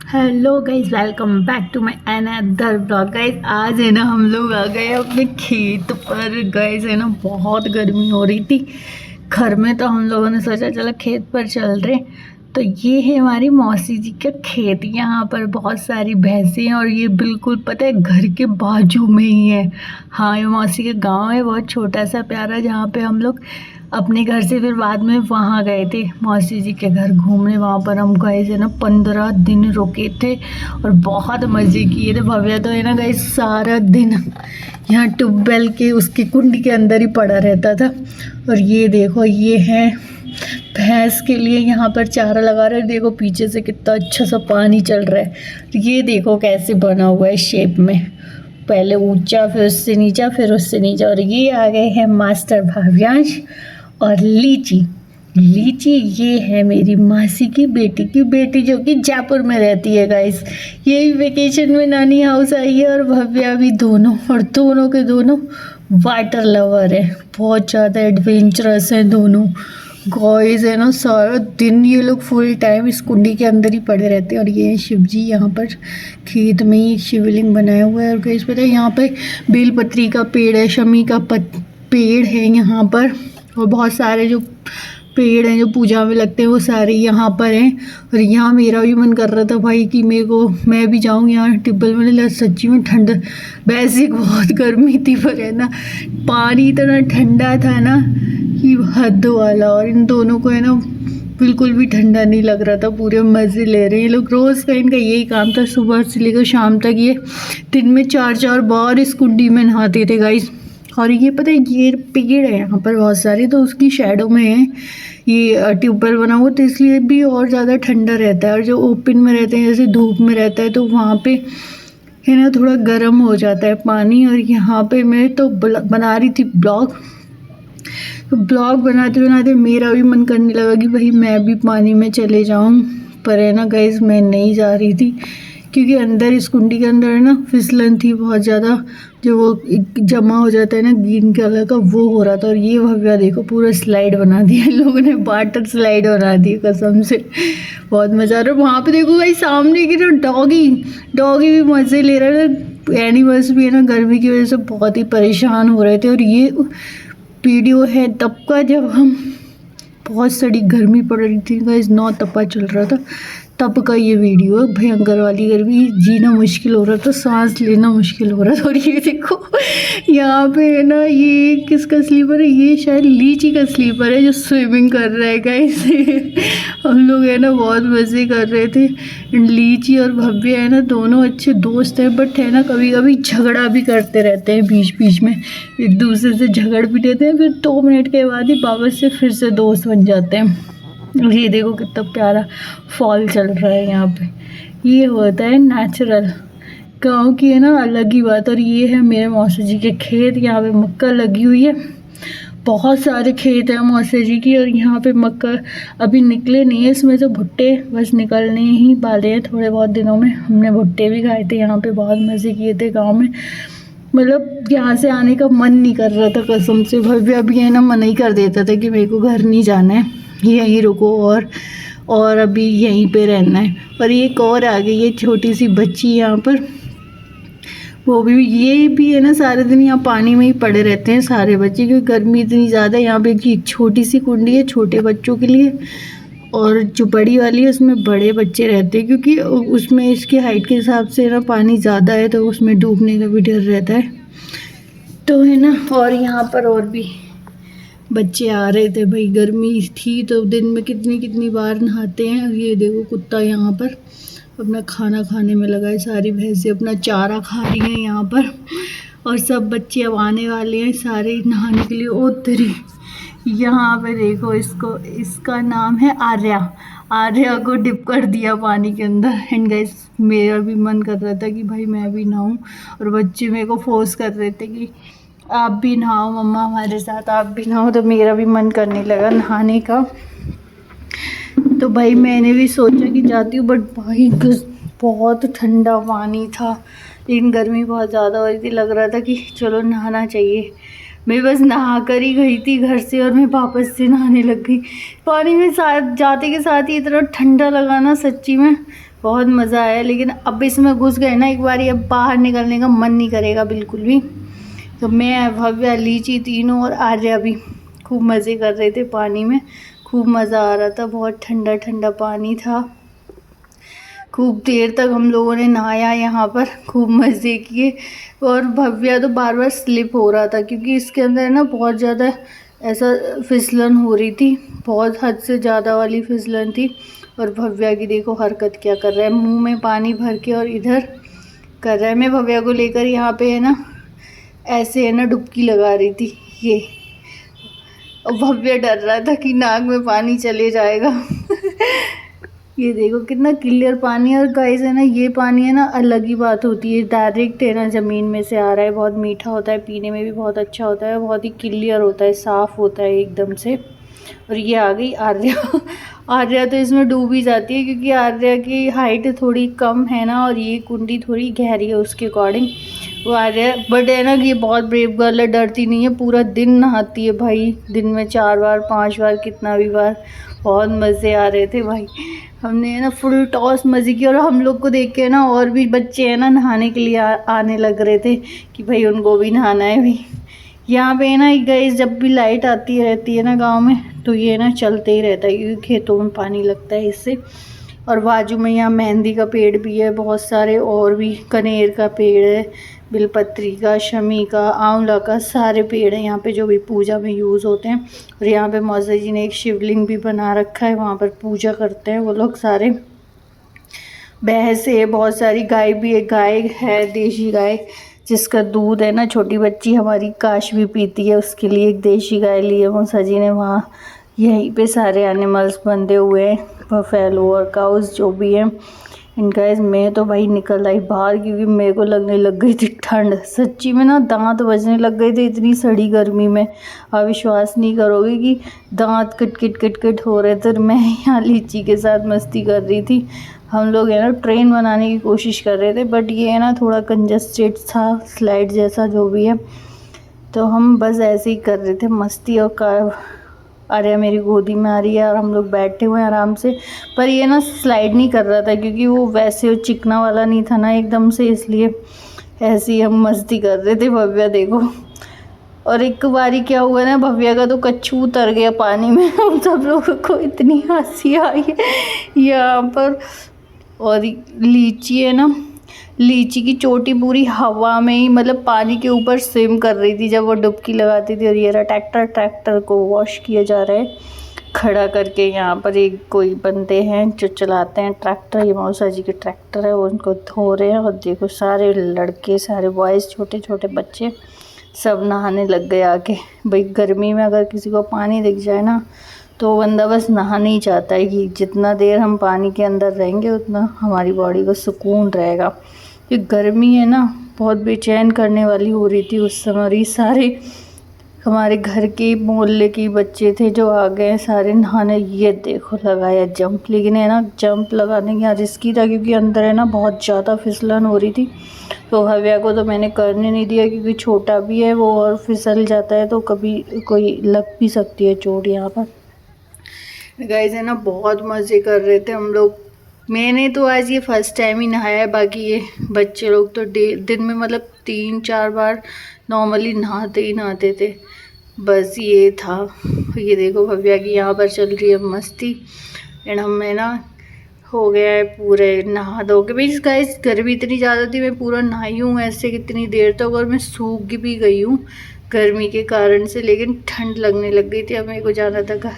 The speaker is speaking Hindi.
Hello guys, welcome back to my another blog. Guys आज है ना हम लोग आ गए अपने खेत पर। गाइज है ना बहुत गर्मी हो रही थी घर में, तो हम लोगों ने सोचा चलो खेत पर चल रहे। तो ये है हमारी मौसी जी का खेत। यहाँ पर बहुत सारी भैंसें हैं और ये बिल्कुल पता है घर के बाजू में ही है। हाँ, ये मौसी का गांव है, बहुत छोटा सा प्यारा, जहाँ पे हम लोग अपने घर से फिर बाद में वहाँ गए थे मौसी जी के घर घूमने। वहाँ पर हम गए थे ना 15 दिन रुके थे और बहुत मज़े किए थे। भव्या तो है ना गए सारा दिन यहाँ ट्यूबवेल के उसकी कुंडी के अंदर ही पड़ा रहता था। और ये देखो, ये है भैंस के लिए यहाँ पर चारा लगा रहे हैं। देखो पीछे से कितना अच्छा सा पानी चल रहा है। ये देखो कैसे बना हुआ है शेप में, पहले ऊंचा फिर उससे नीचा फिर उससे नीचा। और ये आ गए हैं मास्टर भाव्यांश और लीची। लीची ये है मेरी मासी की बेटी जो कि जयपुर में रहती है। गाइस ये भी वेकेशन में नानी हाउस आई है और भव्या भी दोनों, और दोनों के दोनों वाटर लवर है, बहुत ज़्यादा एडवेंचरस हैं दोनों। गाइस है ना सारा दिन ये लोग फुल टाइम इस कुंडी के अंदर ही पड़े रहते हैं। और ये शिव जी यहाँ पर खेत में ही शिवलिंग बनाया हुआ है। और गाइस पता है यहाँ पे बेलपत्री का पेड़ है, शमी का पेड़ है यहाँ पर, और बहुत सारे जो पेड़ हैं जो पूजा में लगते हैं वो सारे यहाँ पर हैं। और यहाँ मेरा भी मन कर रहा था भाई कि मैं भी जाऊँ यहाँ टिब्बल में। सच्ची में ठंड, वैसे बहुत गर्मी थी पर है ना पानी इतना ठंडा था ना कि हद वाला। और इन दोनों को है ना बिल्कुल भी ठंडा नहीं लग रहा था, पूरे मज़े ले रहे हैं ये लोग। रोज़ का इनका यही काम था, सुबह से लेकर शाम तक ये दिन में 4-4 बार इस कुंडी में नहाते थे गाइस। और ये पता है ये पेड़ है यहाँ पर बहुत सारे, तो उसकी शैडो में है ये ट्यूबवेल बना हुआ, तो इसलिए भी और ज़्यादा ठंडा रहता है। और जो ओपन में रहते हैं जैसे धूप में रहता है तो वहाँ पे है ना थोड़ा गर्म हो जाता है पानी। और यहाँ पे मैं तो बना रही थी ब्लॉग, तो ब्लॉग बनाते बनाते मेरा भी मन करने लगा कि भाई मैं भी पानी में चले जाऊँ। पर है ना गाइस मैं नहीं जा रही थी क्योंकि अंदर इस कुंडी के अंदर है ना फिसलन थी बहुत ज़्यादा, जो वो जमा हो जाता है ना ग्रीन कलर का, वो हो रहा था। और ये भव्या देखो पूरा स्लाइड बना दिया लोगों ने, वाटर स्लाइड बना दी कसम से, बहुत मज़ा आ रहा है। वहाँ पे देखो भाई सामने की जो डॉगी भी मज़े ले रहे थे। एनिमल्स भी है ना गर्मी की वजह से बहुत ही परेशान हो रहे थे। और ये वीडियो है तब का जब हम बहुत सड़ी गर्मी पड़ रही थी गाइस, 9 तपा चल रहा था तब का ये वीडियो है। भयंकर वाली गर्मी, जीना मुश्किल हो रहा था, सांस लेना मुश्किल हो रहा था। और ये देखो यहाँ पे है ना ये किसका स्लीपर है, ये शायद लीची का स्लीपर है जो स्विमिंग कर रहा है गाइस। हम लोग है ना बहुत मज़े कर रहे थे। लीची और भव्य है ना दोनों अच्छे दोस्त हैं, बट है ना कभी कभी झगड़ा भी करते रहते हैं बीच बीच में, एक दूसरे से झगड़ भी देते हैं, फिर 2 मिनट के बाद ही वापस से फिर से दोस्त बन जाते हैं। ये देखो कितना प्यारा फॉल चल रहा है यहाँ पे, ये होता है नेचुरल गाँव की है ना अलग ही बात। और ये है मेरे मौसी जी के खेत, यहाँ पे मक्का लगी हुई है, बहुत सारे खेत हैं मौसी जी की। और यहाँ पे मक्का अभी निकले नहीं है, इसमें तो भुट्टे बस निकलने ही वाले हैं थोड़े बहुत दिनों में। हमने भुट्टे भी खाए थे यहाँ पे, बहुत मज़े किए थे गाँव में। मतलब यहाँ से आने का मन नहीं कर रहा था कसम से। भव्या भी है ना मना ही कर देता था कि मेरे को घर नहीं जाना है, यहीं रुको और अभी यहीं पे रहना है। और एक और आ गई है छोटी सी बच्ची यहाँ पर, वो भी ये भी है ना सारे दिन यहाँ पानी में ही पड़े रहते हैं सारे बच्चे, क्योंकि गर्मी इतनी ज़्यादा है। यहाँ पे एक छोटी सी कुंडी है छोटे बच्चों के लिए, और जो बड़ी वाली है उसमें बड़े बच्चे रहते हैं, क्योंकि उसमें इसकी हाइट के हिसाब से ना पानी ज़्यादा है तो उसमें डूबने का भी डर रहता है, तो है ना। और यहाँ पर और भी बच्चे आ रहे थे भाई, गर्मी थी तो दिन में कितनी बार नहाते हैं। ये देखो कुत्ता यहाँ पर अपना खाना खाने में लगा है, सारी भैंसें अपना चारा खा रही हैं यहाँ पर। और सब बच्चे अब आने वाले हैं सारे नहाने के लिए। ओ तेरी, यहाँ पे देखो इसका नाम है आर्या को डिप कर दिया पानी के अंदर। एंड गाइस मेरा भी मन कर रहा था कि भाई मैं भी नहाऊं, और बच्चे मेरे को फोर्स कर रहे थे कि आप भी नहाओ मम्मा हमारे साथ, आप भी नहाओ, तो मेरा भी मन करने लगा नहाने का। तो भाई मैंने भी सोचा कि जाती हूँ, बट भाई बहुत ठंडा पानी था, लेकिन गर्मी बहुत ज़्यादा हो रही थी, लग रहा था कि चलो नहाना चाहिए। मैं बस नहा कर ही गई थी घर से और मैं वापस से नहाने लग गई। पानी में साथ जाते के साथ ही इतना ठंडा लगा ना सच्ची में, बहुत मज़ा आया। लेकिन अब इसमें घुस गए ना एक बार, अब बाहर निकलने का मन नहीं करेगा बिल्कुल भी। तो मैं, भव्या, लीची तीनों और आर्या भी खूब मज़े कर रहे थे पानी में। खूब मज़ा आ रहा था, बहुत ठंडा ठंडा पानी था। खूब देर तक हम लोगों ने नहाया यहाँ पर, खूब मज़े किए। और भव्या तो बार बार स्लिप हो रहा था क्योंकि इसके अंदर ना बहुत ज़्यादा ऐसा फिसलन हो रही थी, बहुत हद से ज़्यादा वाली फिसलन थी। और भव्या की देखो हरकत क्या कर रहा है, मुंह में पानी भर के और इधर कर रहा है। मैं भव्या को लेकर यहाँ पे है ना ऐसे है ना डुबकी लगा रही थी ये, और भव्या डर रहा था कि नाक में पानी चले जाएगा। ये देखो कितना क्लियर पानी है। और गाइस है ना, ये पानी है ना अलग ही बात होती है, डायरेक्ट है ना ज़मीन में से आ रहा है, बहुत मीठा होता है, पीने में भी बहुत अच्छा होता है, बहुत ही क्लियर होता है, साफ़ होता है एकदम से। और ये आ गई आर्या। आर्या तो इसमें डूब ही जाती है क्योंकि आर्या की हाइट थोड़ी कम है ना, और ये कुंडी थोड़ी गहरी है उसके अकॉर्डिंग। वो आर्या बट है ना कि ये बहुत ब्रेव गर्ल है, डरती नहीं है, पूरा दिन नहाती है भाई, दिन में 4 बार 5 बार कितना भी बार। बहुत मज़े आ रहे थे भाई, हमने है ना फुल टॉस मज़े किया। और हम लोग को देख के ना और भी बच्चे हैं ना नहाने के लिए आने लग रहे थे कि भाई उनको भी नहाना है भाई। यहाँ पे ना गाइस जब भी लाइट आती रहती है ना गांव में, तो ये ना चलते ही रहता है क्योंकि खेतों में पानी लगता है इससे। और बाजू में यहाँ मेहंदी का पेड़ भी है बहुत सारे, और भी कनेर का पेड़ है, बिलपत्री का, शमी का, आंवला का, सारे पेड़ हैं यहाँ पे जो भी पूजा में यूज़ होते हैं। और यहाँ पे मौसा जी ने एक शिवलिंग भी बना रखा है, वहाँ पर पूजा करते हैं वो लोग सारे। भैंस है बहुत सारी, गाय भी है, गाय है देशी गाय जिसका दूध है ना छोटी बच्ची हमारी काश भी पीती है, उसके लिए एक देशी गाय ली है मौसा जी ने। वहाँ यहीं पे सारे एनिमल्स बंधे हुए हैं, बफेलो और काउस जो भी हैं इनका। मैं तो भाई निकल आई बाहर क्योंकि मेरे को लगने लग गई थी ठंड, सच्ची में ना दांत बजने लग गए थे इतनी सड़ी गर्मी में। आप विश्वास नहीं करोगे कि दांत किट किट किट हो रहे थे। मैं यहाँ लीची के साथ मस्ती कर रही थी। हम लोग है ना ट्रेन बनाने की कोशिश कर रहे थे, बट ये है ना थोड़ा कंजस्टेड था, स्लाइड जैसा जो भी है, तो हम बस ऐसे ही कर रहे थे मस्ती। और आर्या मेरी गोदी में आ रही है और हम लोग बैठे हुए हैं आराम से। पर ये ना स्लाइड नहीं कर रहा था क्योंकि वो वैसे चिकना वाला नहीं था ना एकदम से, इसलिए ऐसे ही हम मस्ती कर रहे थे। भव्या देखो, और एक बारी क्या हुआ ना, भव्या का तो कच्छू उतर गया पानी में। हम सब लोगों को इतनी हंसी आई है यहाँ पर। और लीची है ना, लीची की चोटी पूरी हवा में ही मतलब पानी के ऊपर स्विम कर रही थी जब वो डुबकी लगाती थी। और ये रहा ट्रैक्टर को वॉश किया जा रहा है खड़ा करके। यहाँ पर एक कोई बंदे हैं जो चलाते हैं ट्रैक्टर, ये मौसा जी के ट्रैक्टर है, वो उनको धो रहे हैं। और देखो सारे लड़के, सारे बॉयज़, छोटे छोटे बच्चे सब नहाने लग गए आके। भाई गर्मी में अगर किसी को पानी दिख जाए ना तो बंदा बस नहाना ही चाहता है कि जितना देर हम पानी के अंदर रहेंगे उतना हमारी बॉडी को सुकून रहेगा। ये गर्मी है ना बहुत बेचैन करने वाली हो रही थी उस समय। ये सारे हमारे घर के मोहल्ले के बच्चे थे जो आ गए सारे नहाने। ये देखो लगाया जंप, लेकिन है ना जंप लगाने की यहाँ रिस्की था क्योंकि अंदर है ना बहुत ज़्यादा फिसलन हो रही थी। तो भव्या को तो मैंने करने नहीं दिया क्योंकि छोटा भी है वो और फिसल जाता है तो कभी कोई लग भी सकती है चोट यहाँ पर। गाइस है ना बहुत मज़े कर रहे थे हम लोग। मैंने तो आज ये फर्स्ट टाइम ही नहाया है, बाकी ये बच्चे लोग तो दिन में मतलब 3-4 बार नॉर्मली नहाते ही नहाते थे। बस ये था। ये देखो भव्या की यहाँ पर चल रही है मस्ती। एंड हम है ना हो गया है पूरे नहा धो के। भाई गाइस गर्मी इतनी ज़्यादा थी, मैं पूरा नहाई हूँ ऐसे कितनी देर तक, और मैं सूख भी गई हूँ गर्मी के कारण से, लेकिन ठंड लगने लग गई थी। अब मेरे को जाना था घर।